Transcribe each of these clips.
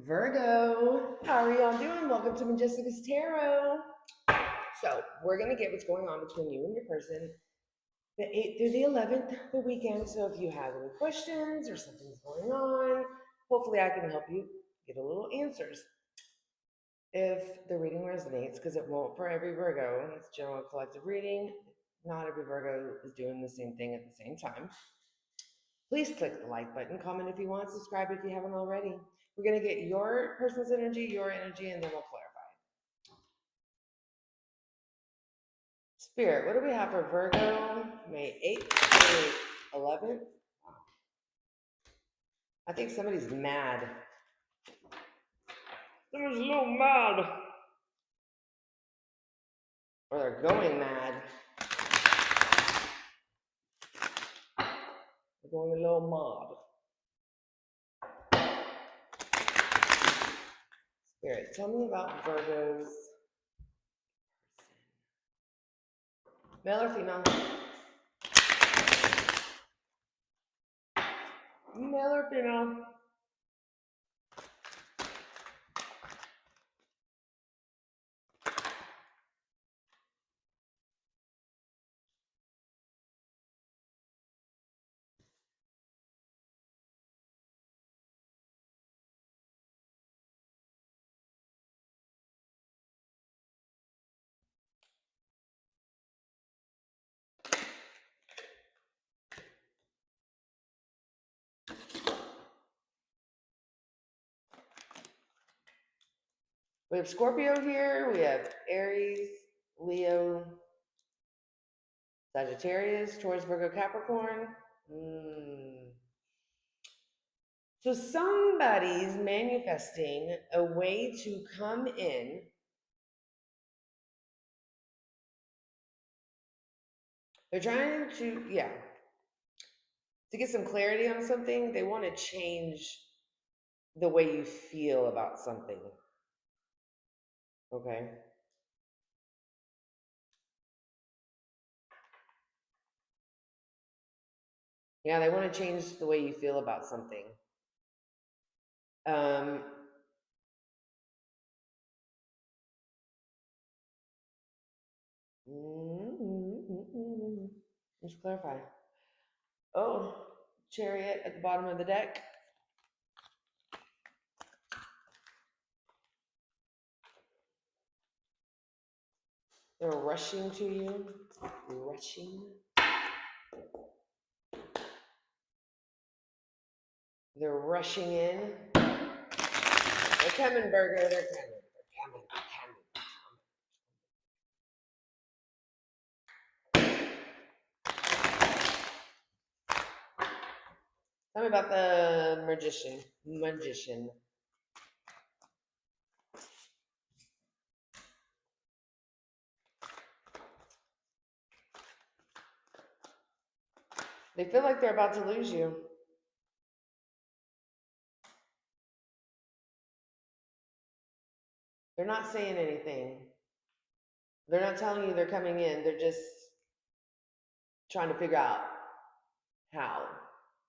Virgo, how are y'all doing? Welcome to Majesticas Tarot. So we're gonna get what's going on between you and your person the 8th through the 11th, the weekend. So if you have any questions or something's going on, hopefully I can help you get a little answers. If the reading resonates, because it won't for every Virgo, it's general collective reading. Not every Virgo is doing the same thing at the same time. Please click the like button, comment if you want, subscribe if you haven't already. We're going to get your person's energy, your energy, and then we'll clarify. Spirit, what do we have for Virgo, May 8th to 11th? I think somebody's mad. Somebody's a little mad. Or they're going mad. They're going a little mad. Spirit, tell me about Virgo's male or female? Male or female? We have Scorpio here, we have Aries, Leo, Sagittarius, Taurus, Virgo, Capricorn. So somebody's manifesting a way to come in they're trying to get some clarity on something. They want to change the way you feel about something. Okay. Yeah, they want to change the way you feel about something. Let's clarify. Oh, Chariot at the bottom of the deck. They're rushing to you. Rushing. They're rushing in. They're coming, Virgo. They're coming. Tell me about the magician. They feel like they're about to lose you. They're not saying anything. They're not telling you they're coming in. They're just trying to figure out how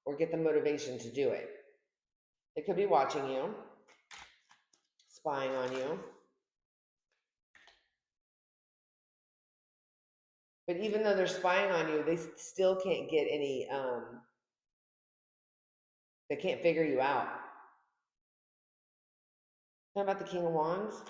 or get the motivation to do it. They could be watching you, spying on you. But even though they're spying on you, they still can't get any, they can't figure you out. How about the King of Wands?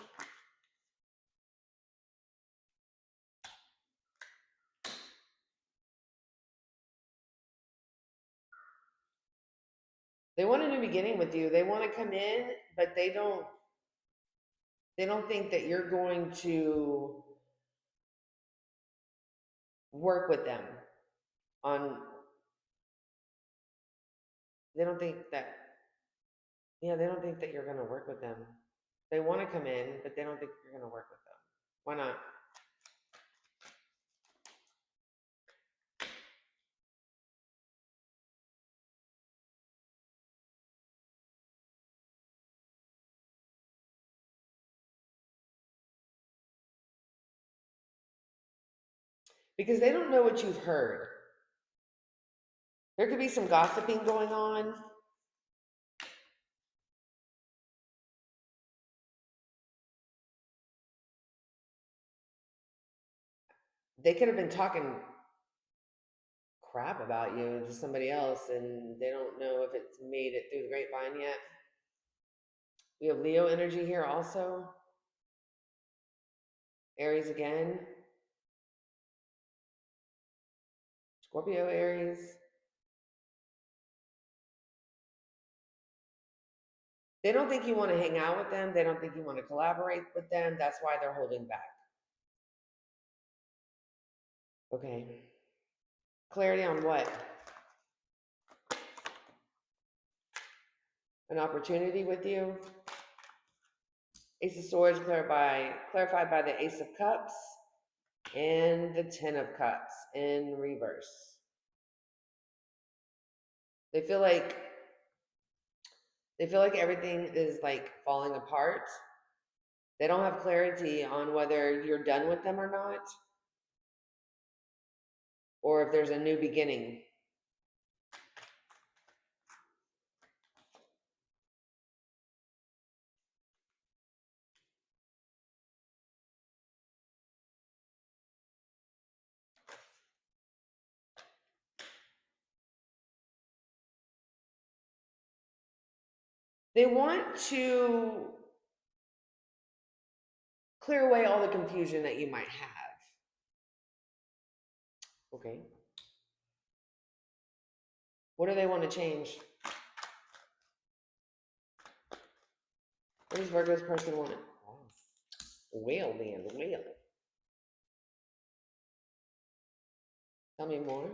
They want a new beginning with you. They want to come in, but they don't think that you're going to work with them on, they don't think that you're going to work with them. They want to come in, but they don't think you're going to work with them. Why not? Because they don't know what you've heard. There could be some gossiping going on. they could have been talking crap about you to somebody else and they don't know if it's made it through the grapevine yet. We have Leo energy here also. Aries again. Scorpio, Aries. They don't think you want to hang out with them. They don't think you want to collaborate with them. That's why they're holding back. Okay. Clarity on what? An opportunity with you. Ace of Swords clarified by the Ace of Cups and the Ten of Cups in reverse. They feel like everything is like falling apart. They don't have clarity on whether you're done with them or not, or if there's a new beginning. They want to clear away all the confusion that you might have. Okay. What do they want to change? What does Virgo's person want? Oh. Whale man, whale. Tell me more.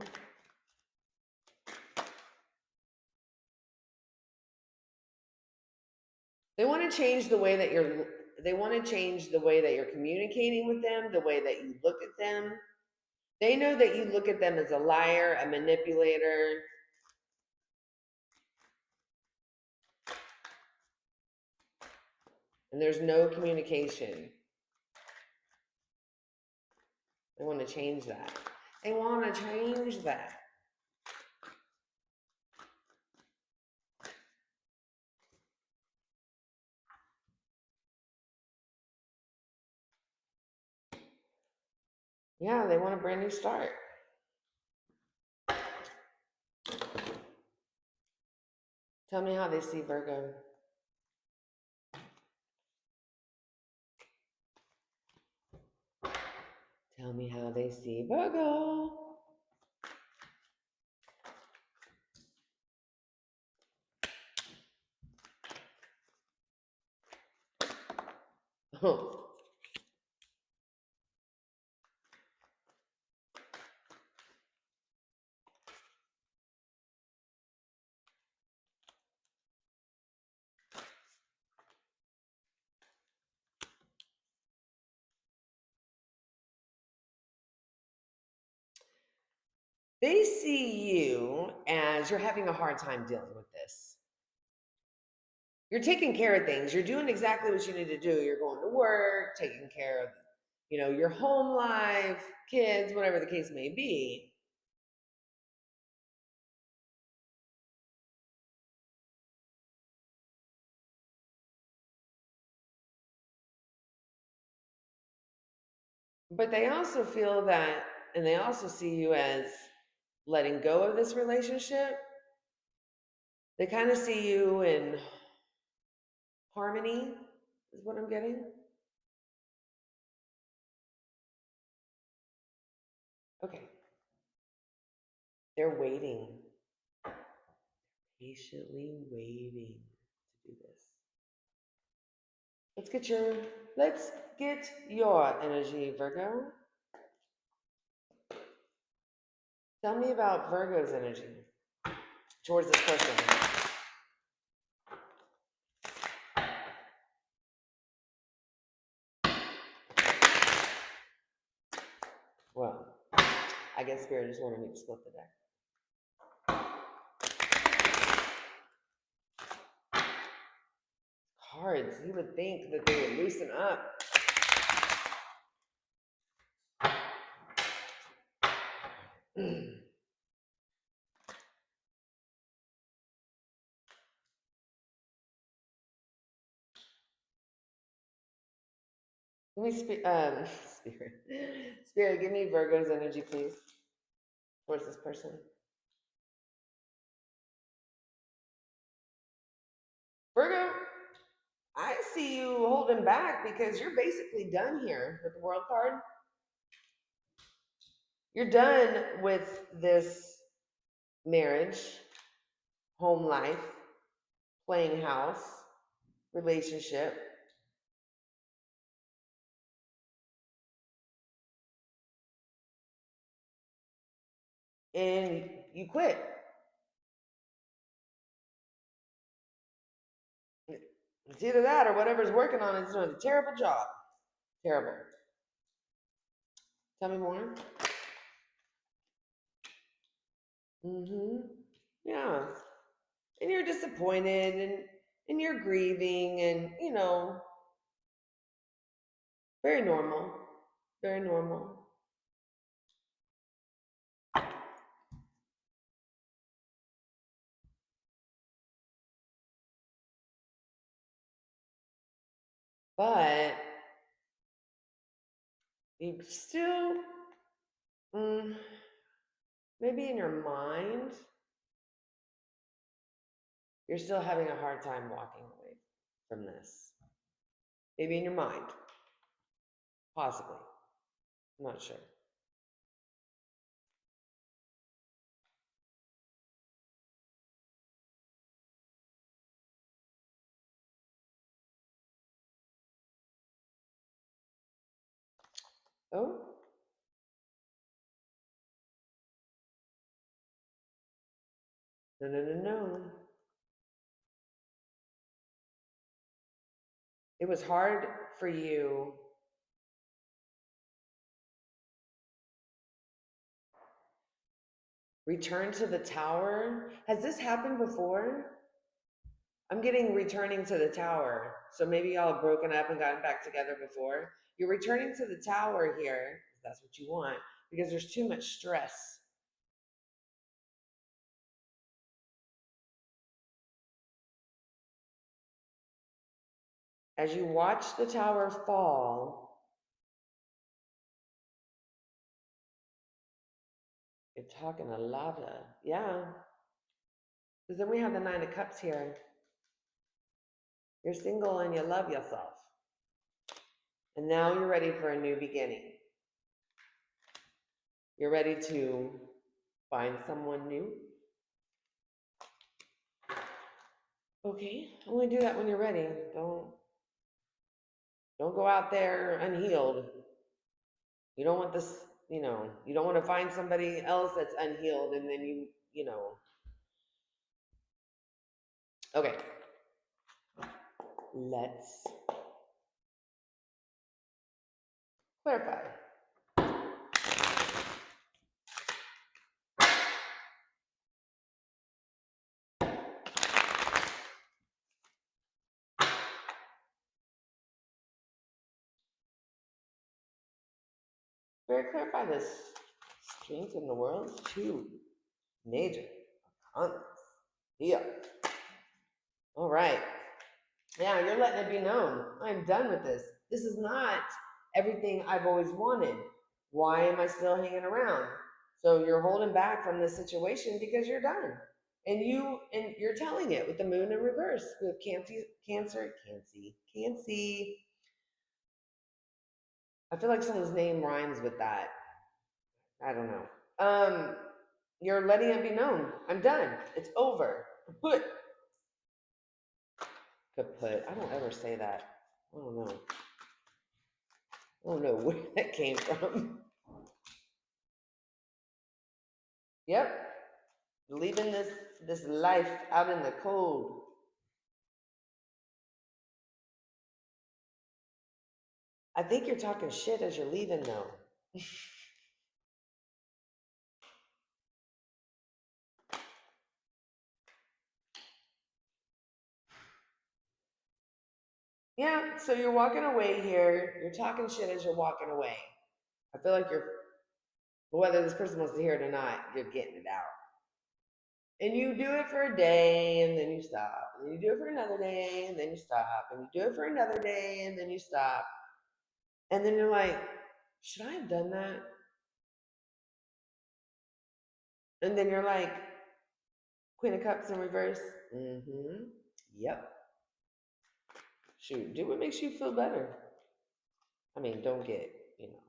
They want to change the way that you're communicating with them, the way that you look at them. They know that you look at them as a liar, a manipulator. And there's no communication. They want to change that. They want to change that. Yeah, they want a brand new start. Tell me how they see Virgo. Tell me how they see Virgo. Oh. They see you as you're having a hard time dealing with this. You're taking care of things. You're doing exactly what you need to do. You're going to work, taking care of, your home life, kids, whatever the case may be. But they also feel that, and they also see you as letting go of this relationship. They kind of see you in harmony, is what I'm getting. Okay. They're waiting, patiently waiting to do this. Let's get your energy, Virgo. Tell me about Virgo's energy towards this person. Well, I guess Spirit just wanted me to split the deck. Cards, you would think that they would loosen up. Give me spirit. Spirit, give me Virgo's energy, please, towards this person. Virgo, I see you holding back because you're basically done here with the World card. You're done with this marriage, home life, playing house, relationship. And you quit. It's either that or whatever's working on it's doing a terrible job. Terrible. Tell me more. Yeah. And you're disappointed and you're grieving and, very normal. Very normal. But you still, maybe in your mind, you're still having a hard time walking away from this. Maybe in your mind. Possibly. I'm not sure. Oh? No, no, no, no. It was hard for you. Return to the tower. Has this happened before? I'm getting returning to the tower. So maybe y'all have broken up and gotten back together before. You're returning to the tower here, if that's what you want, because there's too much stress. As you watch the tower fall, you're talking a lot of, yeah. Because then we have the Nine of Cups here. You're single and you love yourself. And now you're ready for a new beginning. You're ready to find someone new. Okay, only do that when you're ready. Don't go out there unhealed. You don't want this, you don't want to find somebody else that's unhealed and then Okay. Let's clarify. Very clarify this. Strength in the world, 2 major arcanas. Yeah. All right. Yeah, you're letting it be known. I'm done with this. This is not everything I've always wanted. Why am I still hanging around? So you're holding back from this situation because you're done. And you're telling it with the moon in reverse. With Cancer. I feel like someone's name rhymes with that. I don't know. You're letting it be known. I'm done. It's over. Kaput. Kaput. I don't ever say that. I don't know. I don't know where that came from. Yep. Leaving this life out in the cold. I think you're talking shit as you're leaving though. Yeah, so you're walking away here. You're talking shit as you're walking away. I feel like whether this person wants to hear it or not, you're getting it out. And you do it for a day and then you stop. And you do it for another day and then you stop. And you do it for another day and then you stop. And then you're like, should I have done that? And then you're like, Queen of Cups in reverse. Mm-hmm. Yep. Shoot, do what makes you feel better. I mean, don't get, you know.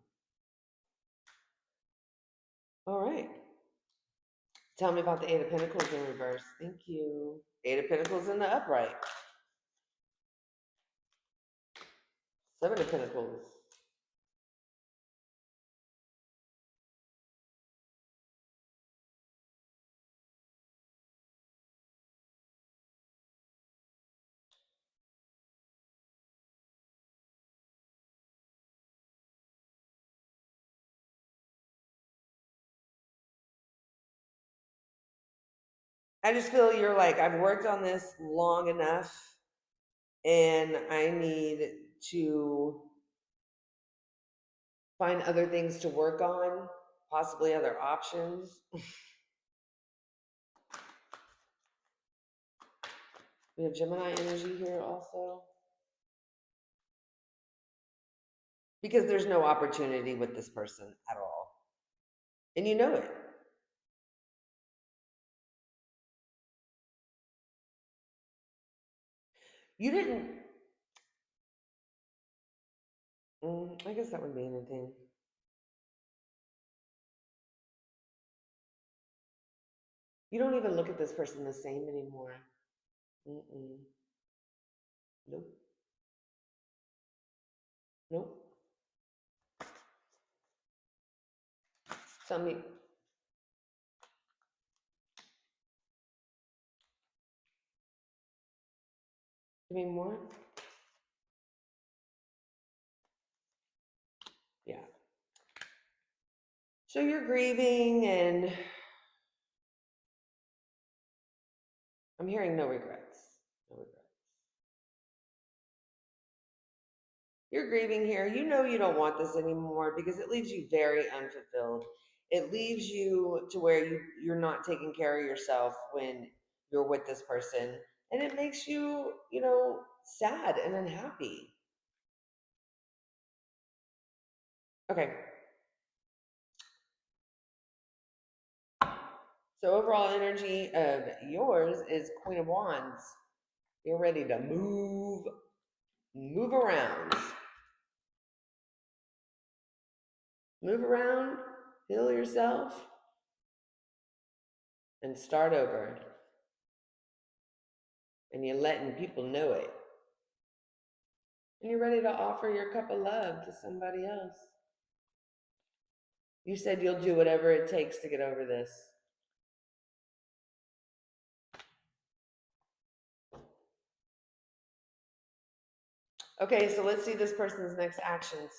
All right. Tell me about the Eight of Pentacles in reverse. Thank you. Eight of Pentacles in the upright. Seven of Pentacles. I just feel you're like, I've worked on this long enough and I need to find other things to work on, possibly other options. We have Gemini energy here also. Because there's no opportunity with this person at all. And you know it. You didn't. I guess that would be anything. You don't even look at this person the same anymore. Nope. Nope. Tell me. Give me more. Yeah. So you're grieving and I'm hearing no regrets. No regrets. You're grieving here. You know you don't want this anymore because it leaves you very unfulfilled. It leaves you to where you're not taking care of yourself when you're with this person. And it makes you, sad and unhappy. Okay. So overall energy of yours is Queen of Wands. You're ready to move around. Move around, heal yourself, and start over. And you're letting people know it. And you're ready to offer your cup of love to somebody else. You said you'll do whatever it takes to get over this. Okay, so let's see this person's next actions.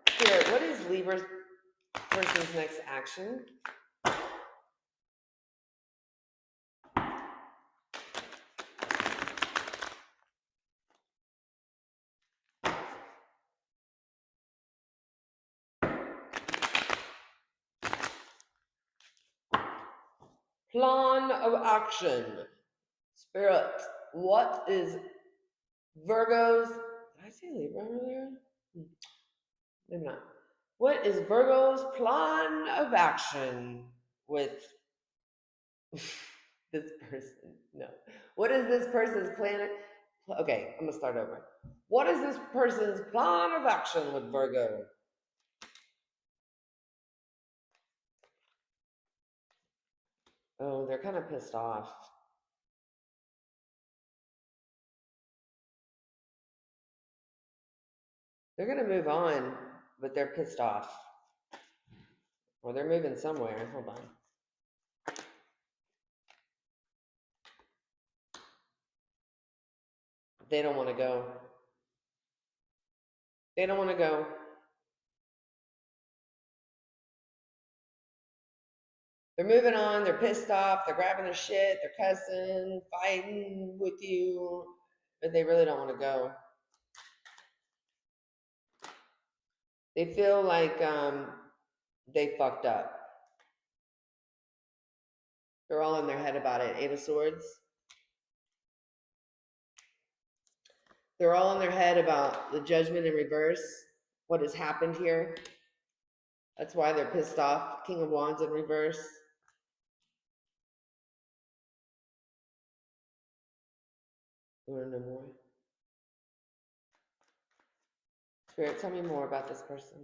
Spirit, what is Libra's person's next action? Plan of action. Spirit, what is Virgo's... Did I say Libra earlier? Maybe not. What is Virgo's plan of action with this person? No. What is this person's plan? Okay, I'm gonna start over. What is this person's plan of action with Virgo? Oh, they're kind of pissed off. They're gonna move on, but they're pissed off. Or they're moving somewhere. Hold on. They don't want to go. They don't want to go. They're moving on. They're pissed off. They're grabbing their shit. They're cussing, fighting with you, but they really don't want to go. They feel like they fucked up. They're all in their head about it. Eight of Swords. They're all in their head about the judgment in reverse, what has happened here. That's why they're pissed off. King of Wands in reverse. You want to know more? Spirit, tell me more about this person.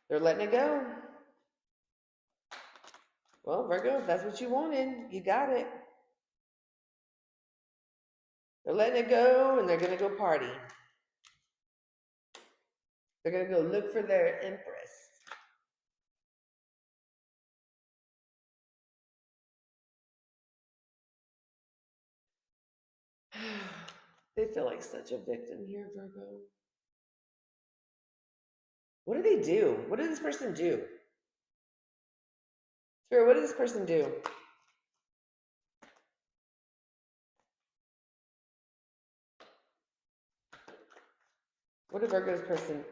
They're letting it go. Well, Virgo, if that's what you wanted, you got it. They're letting it go, and they're going to go party. They're going to go look for their empress. They feel like such a victim here, Virgo. What do they do? What did this person do? Spirit, what did this person do? What did Virgo's person?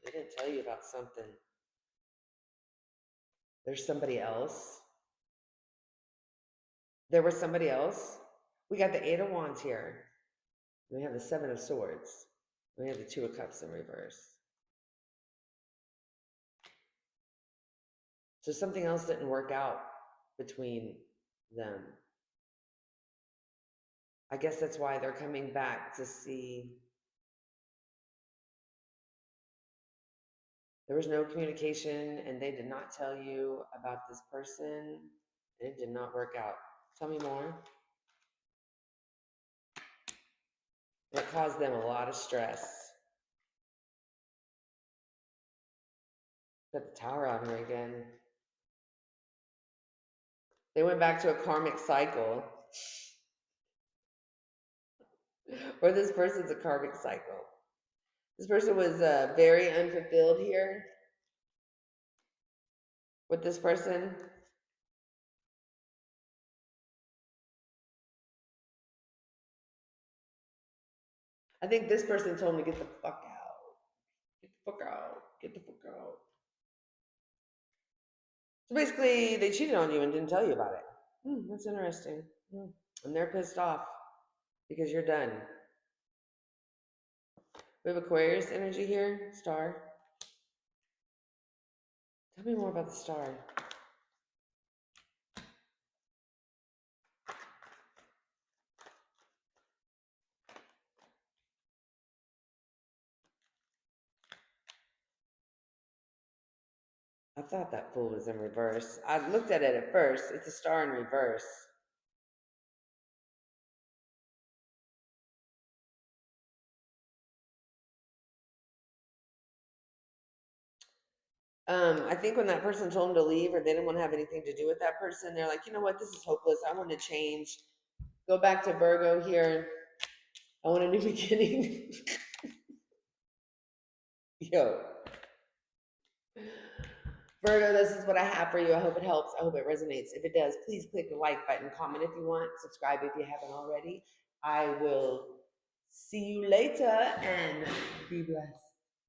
They didn't tell you about something. There's somebody else. There was somebody else. We got the Eight of Wands here. We have the Seven of Swords. We have the Two of Cups in reverse. So something else didn't work out between them. I guess that's why they're coming back to see. There was no communication, and they did not tell you about this person. It did not work out. Tell me more. It caused them a lot of stress. Got the Tower out here again. They went back to a karmic cycle. Or this person's a karmic cycle. This person was very unfulfilled here with this person. I think this person told him to get the fuck out. Get the fuck out. Get the fuck out. So basically, they cheated on you and didn't tell you about it. That's interesting. And they're pissed off because you're done. We have Aquarius energy here. Star. Tell me more about the star. I thought that fool was in reverse. I looked at it at first. It's a star in reverse. I think when that person told them to leave or they didn't want to have anything to do with that person, they're like, you know what, this is hopeless. I want to change. Go back to Virgo here. I want a new beginning. Yo. Virgo, this is what I have for you. I hope it helps. I hope it resonates. If it does, please click the like button, comment if you want, subscribe if you haven't already. I will see you later and be blessed.